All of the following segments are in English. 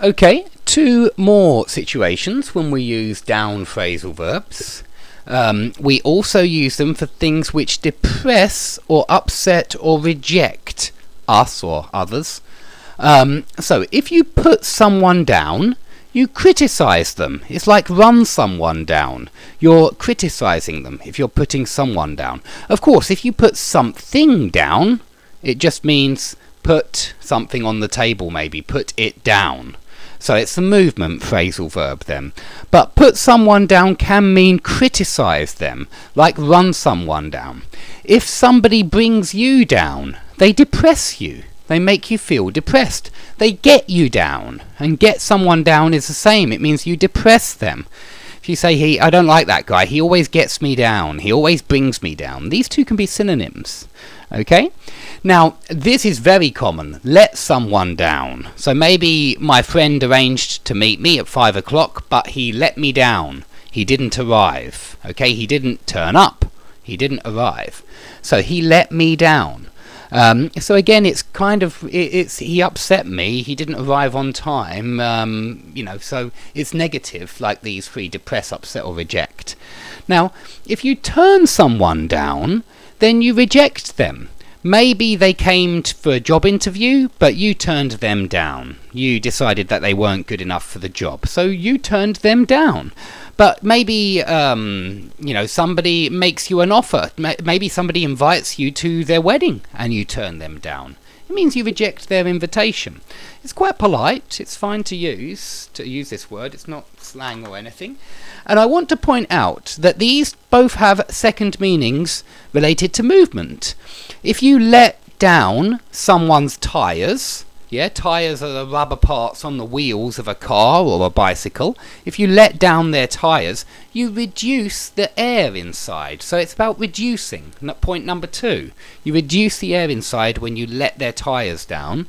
Okay, two more situations when we use down phrasal verbs. We also use them for things which depress or upset or reject us or others. So if you put someone down, you criticize them. It's like run someone down. You're criticizing them if you're putting someone down. Of course, if you put something down, it just means put something on the table, maybe. Put it down. So it's the movement phrasal verb then. But put someone down can mean criticize them, like run someone down. If somebody brings you down, they depress you. They make you feel depressed. They get you down. And get someone down is the same. It means you depress them. If you say, I don't like that guy. He always gets me down. He always brings me down. These two can be synonyms. Okay? Now, this is very common. Let someone down. So maybe my friend arranged to meet me at 5 o'clock, but he let me down. He didn't arrive. Okay? He didn't turn up. He didn't arrive. So he let me down. So again, it's kind of, he upset me, he didn't arrive on time, so it's negative, like these three: depress, upset, or reject. Now, if you turn someone down, then you reject them. Maybe they came for a job interview, but you turned them down. You decided that they weren't good enough for the job, so you turned them down. But maybe, somebody makes you an offer. Maybe somebody invites you to their wedding and you turn them down. It means you reject their invitation. It's quite polite. It's fine to use this word. It's not slang or anything. And I want to point out that these both have second meanings related to movement. If you let down someone's tyres, tyres are the rubber parts on the wheels of a car or a bicycle. If you let down their tyres, you reduce the air inside. So it's about reducing. Point number 2. You reduce the air inside when you let their tyres down.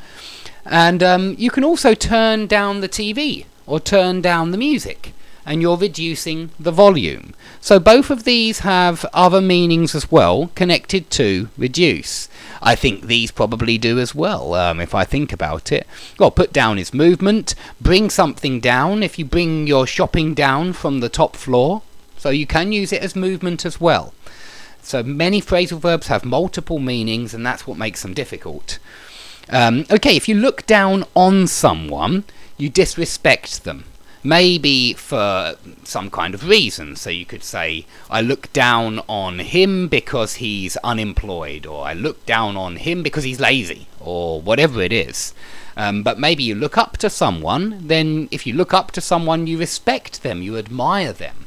And you can also turn down the TV or turn down the music, and you're reducing the volume. So both of these have other meanings as well, connected to reduce. I think these probably do as well, if I think about it. Well, put down is movement. Bring something down, if you bring your shopping down from the top floor. So you can use it as movement as well. So many phrasal verbs have multiple meanings, and that's what makes them difficult. Okay, if you look down on someone, you disrespect them. Maybe for some kind of reason. So you could say, I look down on him because he's unemployed, or I look down on him because he's lazy, or whatever it is. But maybe you look up to someone. Then if you look up to someone, you respect them, you admire them.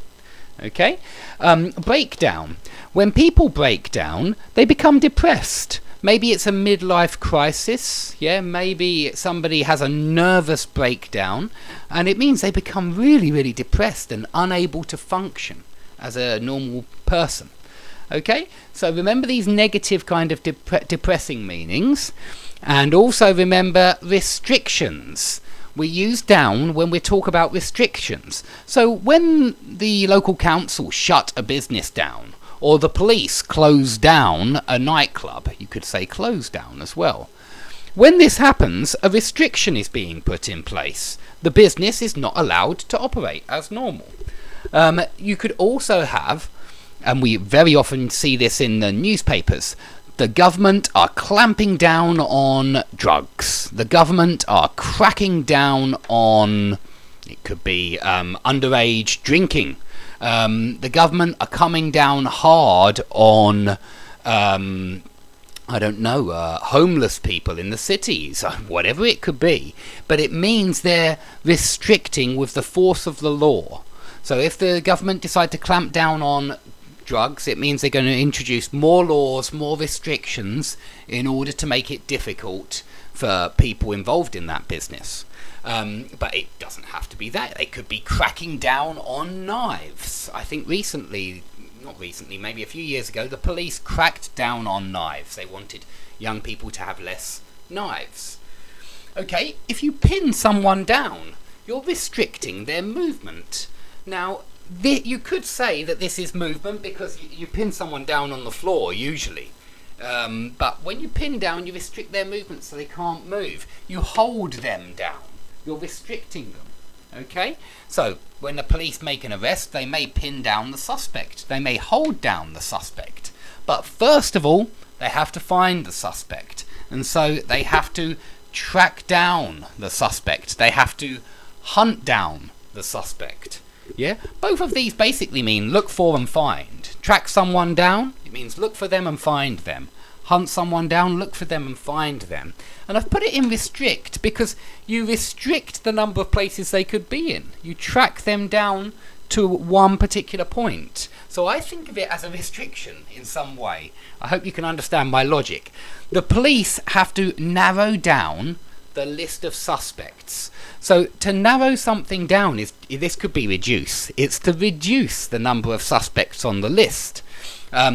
Okay? Breakdown. When people break down, they become depressed. Maybe it's a midlife crisis, maybe somebody has a nervous breakdown, and it means they become really, really depressed and unable to function as a normal person. Okay, so remember these negative kind of depressing meanings, and also remember restrictions. We use down when we talk about restrictions. So when the local council shut a business down, or the police close down a nightclub, you could say close down as well. When this happens, a restriction is being put in place. The business is not allowed to operate as normal. You could also have, and we very often see this in the newspapers, the government are clamping down on drugs. The government are cracking down on, it could be underage drinking. The government are coming down hard on, homeless people in the cities, whatever it could be. But it means they're restricting with the force of the law. So if the government decide to clamp down on drugs, it means they're going to introduce more laws, more restrictions, in order to make it difficult for people involved in that business. But it doesn't have to be that. They could be cracking down on knives. I think maybe a few years ago, the police cracked down on knives. They wanted young people to have less knives. Okay, if you pin someone down, you're restricting their movement. Now, you could say that this is movement because you pin someone down on the floor, usually. But when you pin down, you restrict their movement so they can't move. You hold them down. You're restricting them. Okay? So, when the police make an arrest, they may pin down the suspect. They may hold down the suspect. But first of all, they have to find the suspect. And so they have to track down the suspect. They have to hunt down the suspect. Yeah? Both of these basically mean look for and find. Track someone down, it means look for them and find them. Hunt someone down, look for them and find them. And I've put it in restrict because you restrict the number of places they could be in. You track them down to one particular point. So I think of it as a restriction in some way. I hope you can understand my logic. The police have to narrow down the list of suspects. So to narrow something down, this could be reduce. It's to reduce the number of suspects on the list.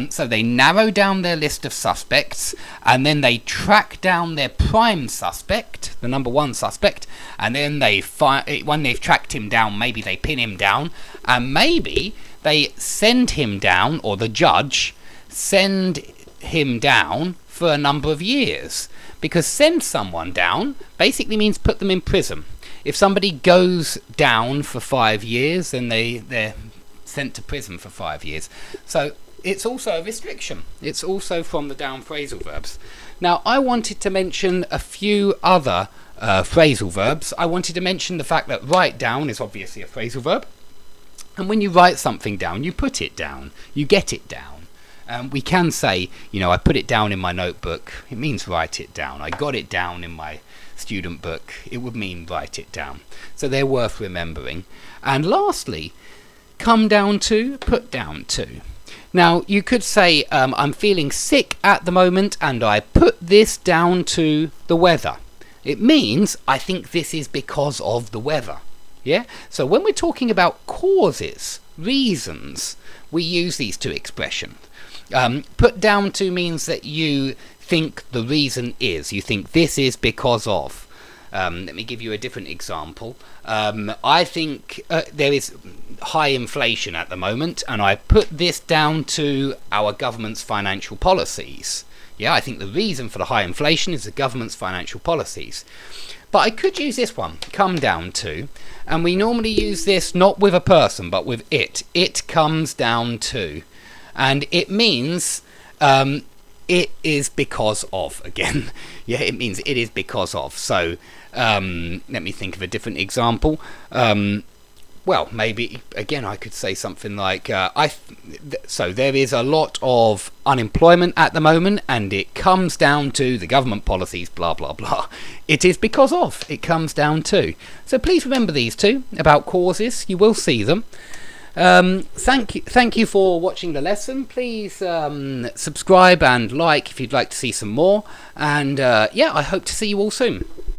So they narrow down their list of suspects, and then they track down their prime suspect, the number one suspect, and then when they've tracked him down, maybe they pin him down, and maybe they send him down, or the judge send him down for a number of years. Because send someone down basically means put them in prison. If somebody goes down for 5 years, then they're sent to prison for 5 years. So it's also a restriction. It's also from the down phrasal verbs. Now, I wanted to mention a few other phrasal verbs. I wanted to mention the fact that write down is obviously a phrasal verb. And when you write something down, you put it down. You get it down. We can say, I put it down in my notebook. It means write it down. I got it down in my student book. It would mean write it down. So they're worth remembering. And lastly, come down to, put down to. Now, you could say, I'm feeling sick at the moment and I put this down to the weather. It means I think this is because of the weather. Yeah? So when we're talking about causes, reasons, we use these two expressions. Put down to means that you think the reason is. You think this is because of. Let me give you a different example. I think there is high inflation at the moment, and I put this down to our government's financial policies. Yeah, I think the reason for the high inflation is the government's financial policies. But I could use this one, come down to, and we normally use this not with a person, but with it. It comes down to. And it means it is because of, again. Yeah, it means it is because of. So let me think of a different example. Well, maybe, again, I could say something like, so there is a lot of unemployment at the moment, and it comes down to the government policies, blah, blah, blah. It is because of, it comes down to. So please remember these two about causes. You will see them. Thank you for watching the lesson. Please subscribe and like if you'd like to see some more. And yeah, I hope to see you all soon.